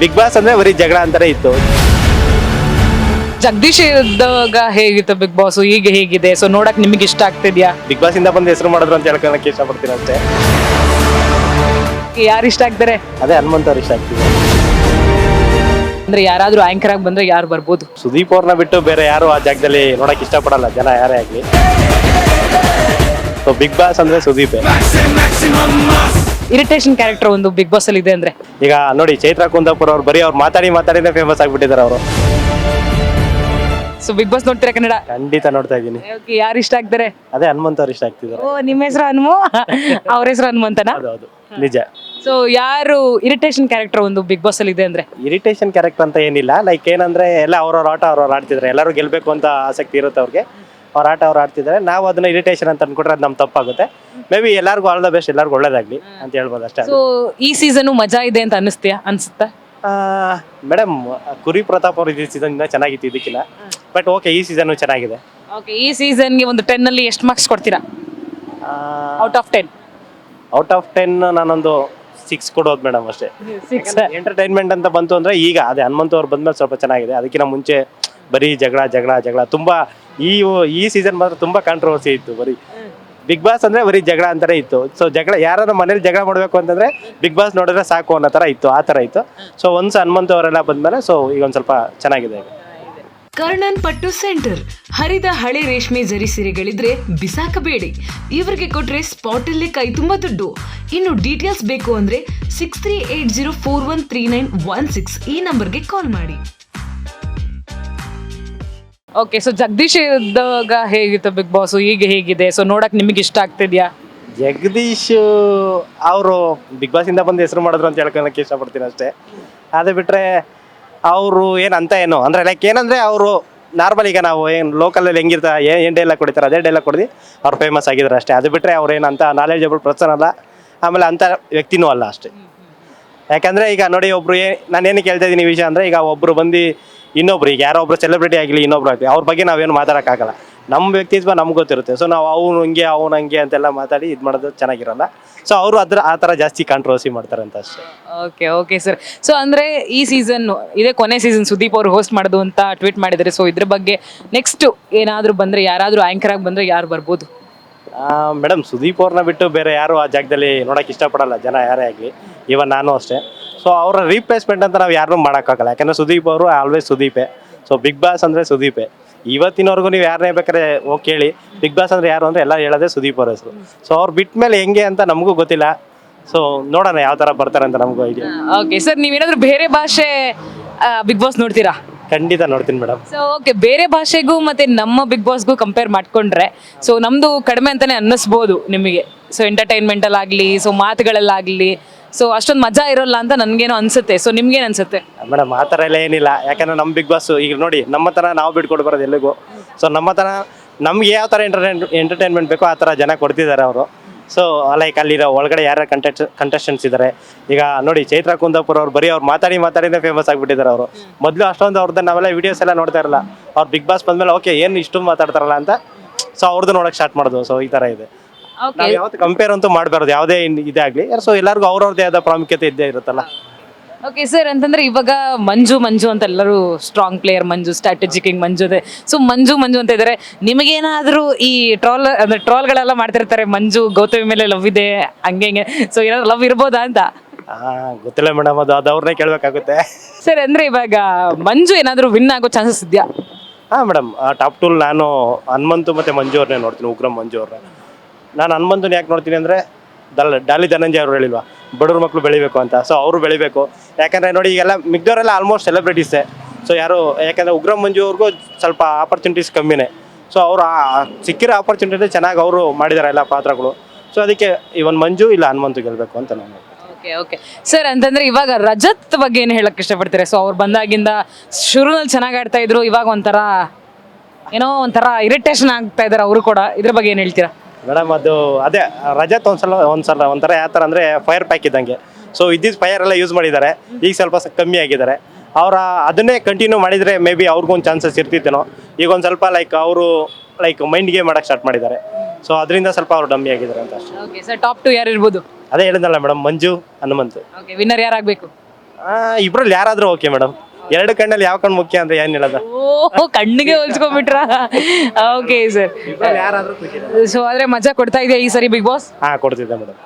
Big boss ಅಂದ್ರೆ ಬರೀ ಜಗಳ ಅಂತಾನೆ ಇತ್ತು. ಜಗದೀಶ್ ಇದ್ದಾಗ ಹೇಗಿತ್ತು ಬಿಗ್ ಬಾಸ್, ಈಗ ಹೇಗಿದೆ? ಸೊ ನೋಡಕ್ ನಿಮಗೆ ಇಷ್ಟ ಆಗ್ತಿದ್ಯಾ? ಬಿಗ್ ಬಾಸ್ ಇಂದ ಬಂದು ಹೆಸರು ಮಾಡಿದ್ರು ಅಂತ ಹೇಳ್ಕೊಳಕ್ಕೆ ಇಷ್ಟಪಡ್ತೀನಿ ಅಷ್ಟೇ. ಯಾರು ಇಷ್ಟ ಆಗ್ತಾರೆ? ಅದೇ ಹನುಮಂತ್ ಅವ್ರು ಇಷ್ಟ ಆಗ್ತಿದೆ. ಅಂದ್ರೆ ಯಾರಾದ್ರೂ ಆಂಕರ್ ಆಗಿ ಬಂದ್ರೆ ಯಾರು ಬರ್ಬೋದು? ಸುದೀಪ್ ಅವ್ರನ್ನ ಬಿಟ್ಟು ಬೇರೆ ಯಾರು ಆ ಜಾಗದಲ್ಲಿ ನೋಡಕ್ ಇಷ್ಟಪಡಲ್ಲ ಜನ, ಯಾರೇ ಆಗ್ಲಿ. ಸೊ ಬಿಗ್ ಬಾಸ್ ಅಂದ್ರೆ ಸುದೀಪೇ. ಇರಿಟೇಷನ್ ಕ್ಯಾರೆಕ್ಟರ್ ಒಂದು ಬಿಗ್ ಬಾಸ್ ಅಲ್ಲಿ ಇದೆ ಅಂದ್ರೆ ಈಗ ನೋಡಿ, ಚೈತ್ರ ಕುಂದಾಪುರ ಅವ್ರು ಬರೀ ಅವ್ರು ಮಾತಾಡಿನೇ ಫೇಮಸ್ ಆಗ್ಬಿಟ್ಟಿದ್ದಾರೆ ಅವರು. ಸೊ ಬಿಗ್ ಬಾಸ್ ನೋಡ್ತೀರಾ ಕನ್ನಡ? ಖಂಡಿತ ನೋಡ್ತಾ ಇದ್ದೀನಿ. ಯಾರು ಇಷ್ಟ ಆಗ್ತಾರೆ? ಅದೇ ಹನುಮಂತ್ ಅವ್ರು ಇಷ್ಟ ಆಗ್ತಿದ್ದಾರೆ. ಓ, ನಿಮ್ಮ ಹೆಸರು ಹನುಮು, ಅವ್ರ ಹೆಸರು ಹನುಮಂತನ? ಹೌದು, ನಿಜ. ಸೊ ಯಾರು ಇರಿಟೇಷನ್ ಕ್ಯಾರೆಕ್ಟರ್ ಒಂದು ಬಿಗ್ ಬಾಸ್ ಅಲ್ಲಿ ಇದೆ ಅಂದ್ರೆ? ಇರಿಟೇಷನ್ ಕ್ಯಾರೆಕ್ಟರ್ ಅಂತ ಏನಿಲ್ಲ. ಲೈಕ್ ಏನಂದ್ರೆ ಎಲ್ಲ ಅವ್ರವ್ರ ಆಟ ಅವ್ರವ್ರು ಆಡ್ತಿದ್ದಾರೆ. ಎಲ್ಲರೂ ಗೆಲ್ಬೇಕು ಅಂತ ಆಸಕ್ತಿ ಇರುತ್ತೆ ಅವ್ರಿಗೆ. ಅವ್ರ ಆಟ ಅವ್ರು ಆಡ್ತಿದ್ದಾರೆ. ನಾವು ಅದನ್ನ ಇರಿಟೇಷನ್ ಅಂತ ಅನ್ಕೊಂಡ್ರೆ ಅದು ನಮ್ ತಪ್ಪಾಗುತ್ತೆ. ಮೇ ಬಿ ಎಲ್ಲರಿಗೂ ಆಲ್ ದ ಬೆಸ್ಟ್, ಎಲ್ಲರಿಗೂ ಒಳ್ಳೇದಾಗ್ಲಿ ಅಂತ ಹೇಳ್ಬೋದು ಅಷ್ಟೇ. ಸೊ ಈ ಸೀಸನ್ ಮಜಾ ಇದೆ ಅಂತ ಅನ್ಸುತ್ತಾ? ಮೇಡಮ್, ಕುರಿ ಪ್ರತಾಪ್ ಅವ್ರ ಸೀಸನ್ ಇಂದ ಚೆನ್ನಾಗಿತ್ತು, ಇದಕ್ಕಿಲ್ಲ. ಬಟ್ ಓಕೆ, ಈ ಸೀಸನ್ ಚೆನ್ನಾಗಿದೆ. ಓಕೆ, ಈ ಸೀಸನ್ಗೆ ಒಂದು 10 ಅಲ್ಲಿ ಎಷ್ಟು ಮಾರ್ಕ್ಸ್ ಕೊಡ್ತೀರಾ? Out of 10? ಔಟ್ ಆಫ್ 10 ನಾನೊಂದು 6 ಕೊಡೋದು ಮೇಡಮ್ ಅಷ್ಟೇ. 6. ಎಂಟರ್ಟೈನ್ಮೆಂಟ್ ಅಂತ ಬಂತು ಅಂದ್ರೆ ಈಗ ಅದೇ ಹನುಮಂತ ಅವ್ರು ಬಂದ್ಮೇಲೆ ಸ್ವಲ್ಪ ಚೆನ್ನಾಗಿದೆ. ಅದಕ್ಕಿಂತ ಮುಂಚೆ ಬರೀ ಜಗಳ ತುಂಬಾ. ಈ ಸೀಸನ್ ಮಾತ್ರ ತುಂಬಾ ಕಾಂಟ್ರವರ್ಸಿ ಇತ್ತು. ಬರೀ ಬಿಗ್ ಬಾಸ್ ಅಂದ್ರೆ ಬರೀ ಜಗಳ ಅಂತಾನೆ ಇತ್ತು. ಸೊ ಜಗಳ, ಯಾರು ಮನೇಲಿ ಜಗಳ ಮಾಡ್ಬೇಕು ಅಂತಂದ್ರೆ ಬಿಗ್ ಬಾಸ್ ನೋಡಿದ್ರೆ ಸಾಕು ಅನ್ನೋ ತರ ಇತ್ತು, ಆ ತರ ಇತ್ತು. ಸೊ ಒಂದ್ಸ ಹನುಮಂತ ಅವರೆಲ್ಲ ಬಂದ್ಮೇಲೆ ಸೊ ಈಗ ಒಂದ್ ಸ್ವಲ್ಪ ಚೆನ್ನಾಗಿದೆ. ಕರ್ಣನ್ ಪಟ್ಟು ಸೆಂಟರ್ ಹರಿದ ಹಳೆ ರೇಷ್ಮೆ ಜರಿ ಸೀರೆಗಳಿದ್ರೆ ಬಿಸಾಕಬೇಡಿ. ಇವರಿಗೆ ಕೊಟ್ರೆ ಸ್ಪಾಟ್ ಅಲ್ಲೇ ಕೈ ತುಂಬಾ ದುಡ್ಡು. ಇನ್ನು ಡೀಟೇಲ್ಸ್ ಬೇಕು ಅಂದ್ರೆ 6380413916 ಈ ನಂಬರ್ಗೆ ಕಾಲ್ ಮಾಡಿ. ಓಕೆ, ಸೊ ಜಗದೀಶ್ ಇದ್ದಾಗ ಹೇಗಿತ್ತು ಬಿಗ್ ಬಾಸ್, ಈಗ ಹೇಗಿದೆ? ಸೊ ನೋಡಕ್ ನಿಮಗೆ ಇಷ್ಟ ಆಗ್ತಿದ್ಯಾ? ಜಗದೀಶ್ ಅವರು ಬಿಗ್ ಬಾಸ್ ಇಂದ ಬಂದು ಹೆಸರು ಮಾಡಿದ್ರು ಅಂತ ಹೇಳ್ಕೊಳಕ್ಕೆ ಇಷ್ಟಪಡ್ತೀನಿ ಅಷ್ಟೇ. ಅದೇ ಬಿಟ್ರೆ ಅವರು ಏನಂತ ಏನು ಅಂದ್ರೆ ಲೈಕ್ ಏನಂದ್ರೆ ಅವರು ನಾರ್ಮಲ್ ಈಗ ನಾವು ಏನು ಲೋಕಲಲ್ಲಿ ಹೆಂಗಿರ್ತಾ ಏನು ಡೈಲಾಗ್ ಕೊಡ್ತಾರೆ ಅದೇ ಡೈಲಾಗ್ ಕೊಡ್ದು ಅವ್ರು ಫೇಮಸ್ ಆಗಿದ್ದಾರೆ ಅಷ್ಟೇ. ಅದು ಬಿಟ್ಟರೆ ಅವ್ರು ಏನಂತ ನಾಲೆಜಬಲ್ ಪರ್ಸನ್ ಅಲ್ಲ, ಆಮೇಲೆ ಅಂಥ ವ್ಯಕ್ತಿನೂ ಅಲ್ಲ ಅಷ್ಟೇ. ಯಾಕಂದರೆ ಈಗ ನೋಡಿ, ಒಬ್ರು ನಾನು ಏನಕ್ಕೆ ಹೇಳ್ತಾ ಇದ್ದೀನಿ ಈ ವಿಷಯ ಅಂದರೆ, ಈಗ ಒಬ್ಬರು ಬಂದು ಇನ್ನೊಬ್ರು, ಈಗ ಯಾರೋ ಒಬ್ರು ಸೆಲೆಬ್ರಿಟಿ ಆಗಲಿ ಇನ್ನೊಬ್ರು ಆಗಲಿ, ಅವ್ರ ಬಗ್ಗೆ ನಾವೇನು ಮಾತಾಡೋಕ್ಕಾಗಲ್ಲ. ನಮ್ಮ ವ್ಯಕ್ತಿತ್ವ ನಮ್ಗೆ ಗೊತ್ತಿರುತ್ತೆ. ಸೊ ನಾವು ಅವನು ಹಂಗೆ ಅಂತೆಲ್ಲ ಮಾತಾಡಿ ಇದು ಮಾಡೋದು ಚೆನ್ನಾಗಿರಲ್ಲ. ಸೊ ಅವರು ಆ ಥರ ಜಾಸ್ತಿ ಕಾಂಟ್ರವರ್ಸಿ ಮಾಡ್ತಾರೆ ಅಂತ ಅಷ್ಟೇ. Okay sir. ಸೊ ಅಂದರೆ ಈ ಸೀಸನ್ ಇದೇ ಕೊನೆ ಸೀಸನ್, ಸುದೀಪ್ ಅವರು ಹೋಸ್ಟ್ ಮಾಡೋದು ಅಂತ ಟ್ವೀಟ್ ಮಾಡಿದ್ದಾರೆ. ಸೊ ಇದ್ರ ಬಗ್ಗೆ ನೆಕ್ಸ್ಟ್ ಏನಾದರೂ ಬಂದರೆ, ಯಾರಾದರೂ ಆ್ಯಂಕರ್ ಆಗಿ ಬಂದರೆ ಯಾರು ಬರ್ಬೋದು? ಮೇಡಮ್, ಸುದೀಪ್ ಅವ್ರನ್ನ ಬಿಟ್ಟು ಬೇರೆ ಯಾರು ಆ ಜಾಗದಲ್ಲಿ ನೋಡೋಕೆ ಇಷ್ಟಪಡಲ್ಲ ಜನ, ಯಾರೇ ಆಗಲಿ. ಇವನ್ ನಾನು ಅಷ್ಟೇ. ಸೊ ಅವರ ರೀಪ್ಲೇಸ್ಮೆಂಟ್ ಅಂತ ನಾವು ಯಾರನ್ನೂ ಮಾಡೋಕ್ಕಾಗಲ್ಲ. ಯಾಕಂದರೆ ಸುದೀಪ್ ಅವರು ಆಲ್ವೇಸ್ ಸುದೀಪೇ. ಸೊ ಬಿಗ್ ಬಾಸ್ ಅಂದರೆ ಸುದೀಪೇ. ಇವತ್ತಿನವರೆಗೂ ನೀವು ಯಾರನ್ನೇ ಬೇಕಾದ್ರೆ ಹೋಗಿ ಕೇಳಿ, ಬಿಗ್ ಬಾಸ್ ಅಂದರೆ ಯಾರು ಅಂದರೆ ಎಲ್ಲ ಹೇಳೋದೇ ಸುದೀಪ್ ಅವ್ರ ಹೆಸರು. ಸೊ ಅವ್ರು ಬಿಟ್ಟ ಮೇಲೆ ಹೆಂಗೆ ಅಂತ ನಮಗೂ ಗೊತ್ತಿಲ್ಲ. ಸೊ ನೋಡೋಣ ಯಾವ ಥರ ಬರ್ತಾರೆ ಅಂತ ನಮಗೂ ಐಡಿಯಾ. ಓಕೆ ಸರ್, ನೀವೇನಾದರೂ ಬೇರೆ ಭಾಷೆ ಬಿಗ್ ಬಾಸ್ ನೋಡ್ತೀರಾ? ಖಂಡಿತ ನೋಡ್ತೀನಿ ಮೇಡಮ್. ಸೊ ಓಕೆ, ಬೇರೆ ಭಾಷೆಗೂ ಮತ್ತು ನಮ್ಮ ಬಿಗ್ ಬಾಸ್ಗೂ ಕಂಪೇರ್ ಮಾಡಿಕೊಂಡ್ರೆ ಸೊ ನಮ್ಮದು ಕಡಿಮೆ ಅಂತಲೇ ಅನ್ನಿಸ್ಬೋದು ನಿಮಗೆ. ಸೊ ಎಂಟರ್ಟೈನ್ಮೆಂಟಲ್ಲಾಗಲಿ, ಸೊ ಮಾತುಗಳಲ್ಲಾಗಲಿ, ಸೊ ಅಷ್ಟೊಂದು ಮಜಾ ಇರೋಲ್ಲ ಅಂತ ನನಗೇನೋ ಅನಿಸುತ್ತೆ. ಸೊ ನಿಮ್ಗೇನು ಅನಿಸುತ್ತೆ? ಮೇಡಮ್, ಆ ಥರ ಎಲ್ಲ ಏನಿಲ್ಲ. ಯಾಕಂದರೆ ನಮ್ಮ ಬಿಗ್ ಬಾಸ್ ಈಗ ನೋಡಿ, ನಮ್ಮ ಥರ ನಾವು ಬಿಟ್ಕೊಟ್ಟು ಬರೋದು ಎಲ್ಲಿಗೂ. ಸೊ ನಮ್ಮ ಥರ ನಮ್ಗೆ ಯಾವ ಥರ ಎಂಟರ್ಟೈನ್ಮೆಂಟ್ ಬೇಕೋ ಆ ಥರ ಜನ ಕೊಡ್ತಿದ್ದಾರೆ ಅವರು. ಸೊ ಲೈಕ್ ಅಲ್ಲಿರೋ ಒಳಗಡೆ ಯಾರು ಕಂಟೆಸ್ಟೆಂಟ್ಸ್ ಇದ್ದಾರೆ. ಈಗ ನೋಡಿ, ಚೈತ್ರ ಕುಂದಾಪುರ ಅವ್ರು ಬರೀ ಅವ್ರು ಮಾತಾಡಿನೇ ಫೇಮಸ್ ಆಗಿಬಿಟ್ಟಿದ್ದಾರೆ ಅವರು. ಮೊದಲು ಅಷ್ಟೊಂದು ಅವ್ರದ್ದು ನಾವೆಲ್ಲ ವೀಡಿಯೋಸ್ ಎಲ್ಲ ನೋಡ್ತಾ ಇರಲ್ಲ. ಅವ್ರು ಬಿಗ್ ಬಾಸ್ ಬಂದಮೇಲೆ ಓಕೆ ಏನು ಇಷ್ಟು ಮಾತಾಡ್ತಾರಲ್ಲ ಅಂತ ಸೊ ಅವ್ರದ್ದು ನೋಡೋಕೆ ಸ್ಟಾರ್ಟ್ ಮಾಡೋದು. ಸೊ ಈ ಥರ ಇದೆ. ನಾವು ಯಾವತ್ತು ಕಂಪೇರ್ ಅಂತೂ ಮಾಡಬಾರ್ದು ಯಾವುದೇ ಇದಾಗಲಿ. ಸೊ ಎಲ್ಲರಿಗೂ ಅವ್ರವ್ರದ್ದೇ ಆದ ಪ್ರಾಮುಖ್ಯತೆ ಇದ್ದೇ ಇರುತ್ತಲ್ಲ. ಓಕೆ ಸರ್, ಅಂತಂದ್ರೆ ಇವಾಗ ಮಂಜು ಅಂತ ಎಲ್ಲರೂ ಸ್ಟ್ರಾಂಗ್ ಪ್ಲೇಯರ್, ಮಂಜು ಸ್ಟ್ರಾಟಜಿಕ್ ಮಂಜು ಇದೆ. ಸೊ ಮಂಜು ಅಂತ ಇದ್ದಾರೆ. ನಿಮಗೇನಾದರೂ ಈ ಟ್ರಾಲ್ಗಳೆಲ್ಲ ಮಾಡ್ತಿರ್ತಾರೆ, ಮಂಜು ಗೌತಮಿ ಮೇಲೆ ಲವ್ ಇದೆ ಹಂಗೆ, ಸೊ ಏನಾದ್ರು ಲವ್ ಇರ್ಬೋದಾ ಅಂತ? ಗೊತ್ತಿಲ್ಲ ಮೇಡಮ್, ಅದು ಅವ್ರನ್ನೇ ಕೇಳಬೇಕಾಗುತ್ತೆ. ಸರ್, ಅಂದ್ರೆ ಇವಾಗ ಮಂಜು ಏನಾದರೂ ವಿನ್ ಆಗೋ ಚಾನ್ಸಸ್ ಇದೆಯಾ? ಮೇಡಮ್, ಟಾಪ್ 2 ನಾನು ಹನುಮಂತು ಮತ್ತು ಮಂಜು ಅವ್ರನ್ನೇ ನೋಡ್ತೀನಿ, ಉಗ್ರಂ ಮಂಜು ಅವ್ರನ್ನ. ನಾನು ಹನುಮಂತನ ಯಾಕೆ ನೋಡ್ತೀನಿ ಅಂದರೆ, ಡಾಲಿ ಧನಂಜಯ ಅವರು ಹೇಳಿಲ್ವಾ, ಬಡವ್ರ ಮಕ್ಕಳು ಬೆಳಿಬೇಕು ಅಂತ. ಸೊ ಅವರು ಬೆಳಿಬೇಕು. ಯಾಕಂದರೆ ನೋಡಿ, ಈಗೆಲ್ಲ ಮಿಗ್ದವರೆಲ್ಲ ಆಲ್ಮೋಸ್ಟ್ ಸೆಲೆಬ್ರಿಟೀಸೇ. ಸೊ ಯಾರು, ಯಾಕಂದರೆ ಉಗ್ರಂ ಮಂಜು ಅವ್ರಿಗೂ ಸ್ವಲ್ಪ ಆಪರ್ಚುನಿಟೀಸ್ ಕಮ್ಮಿನೇ. ಸೊ ಅವರು ಸಿಕ್ಕಿರೋ ಆಪರ್ಚುನಿಟಿ ಚೆನ್ನಾಗಿ ಅವರು ಮಾಡಿದ್ದಾರೆ ಎಲ್ಲ ಪಾತ್ರಗಳು. ಸೊ ಅದಕ್ಕೆ ಇವನ್ ಮಂಜು ಇಲ್ಲ ಹನುಮಂತು ಗೆಲ್ಲಬೇಕು ಅಂತ ನಾನು. ಓಕೆ ಸರ್, ಅಂತಂದ್ರೆ ಇವಾಗ ರಜತ್ ಬಗ್ಗೆ ಏನು ಹೇಳಕ್ ಇಷ್ಟಪಡ್ತೀರಾ? ಸೊ ಅವ್ರು ಬಂದಾಗಿಂದ ಶುರುನಲ್ಲಿ ಚೆನ್ನಾಗಿ ಆಡ್ತಾ ಇದ್ರು, ಇವಾಗ ಒಂಥರ ಇರಿಟೇಷನ್ ಆಗ್ತಾ ಇದ್ದಾರೆ ಅವರು ಕೂಡ. ಇದ್ರ ಬಗ್ಗೆ ಏನು ಹೇಳ್ತೀರಾ? ಮೇಡಮ್, ಅದು ಅದೇ ರಜತ್ ಒಂಥರ ಯಾವ ಥರ ಅಂದರೆ ಫೈರ್ ಪ್ಯಾಕ್ ಇದ್ದಂಗೆ. ಸೊ ಇದ್ದಿದ್ದು ಫೈರ್ ಎಲ್ಲ ಯೂಸ್ ಮಾಡಿದ್ದಾರೆ. ಈಗ ಸ್ವಲ್ಪ ಕಮ್ಮಿ ಆಗಿದ್ದಾರೆ. ಅದನ್ನೇ ಕಂಟಿನ್ಯೂ ಮಾಡಿದರೆ ಮೇ ಬಿ ಅವ್ರಿಗೊಂದು ಚಾನ್ಸಸ್ ಇರ್ತಿತ್ತೇನೋ. ಈಗ ಒಂದು ಸ್ವಲ್ಪ ಅವರು ಮೈಂಡ್ ಗೇಮ್ ಮಾಡೋಕ್ಕೆ ಸ್ಟಾರ್ಟ್ ಮಾಡಿದ್ದಾರೆ. ಸೊ ಅದರಿಂದ ಸ್ವಲ್ಪ ಅವರು ಡಮ್ಮಿ ಆಗಿದ್ದಾರೆ ಅಂತ ಅಷ್ಟೇ. ಓಕೆ ಸರ್, ಟಾಪ್ 2 ಯಾರು ಇರ್ಬೋದು? ಅದೇ ಹೇಳಿದ್ನಲ್ಲ madam, Manju Hanumanthu. Okay, winner ಯಾರಾಗಬೇಕು? ಇಬ್ರಲ್ಲಿ ಯಾರಾದ್ರೂ ಓಕೆ ಮೇಡಮ್. ಎರಡು ಕಣ್ಣಲ್ಲಿ ಯಾವ ಕಣ್ಣು ಮುಖ್ಯ ಅಂದ್ರೆ ಏನ್ ಹೇಳೋದು? ಓ ಕಣ್ಣಿಗೆ ಹೋಲ್ಸ್ಕೊಂಡ್ಬಿಟ್ರಾ? Okay sir. ಯಾರಾದ್ರೂ ಖುಷಿ. ಸೊ ಆದ್ರೆ ಮಜಾ ಕೊಡ್ತಾ ಇದೆಯಾ ಈ ಸರಿ ಬಿಗ್ ಬಾಸ್? ಕೊಡ್ತಿದ್ದೆ ಮೇಡಮ್.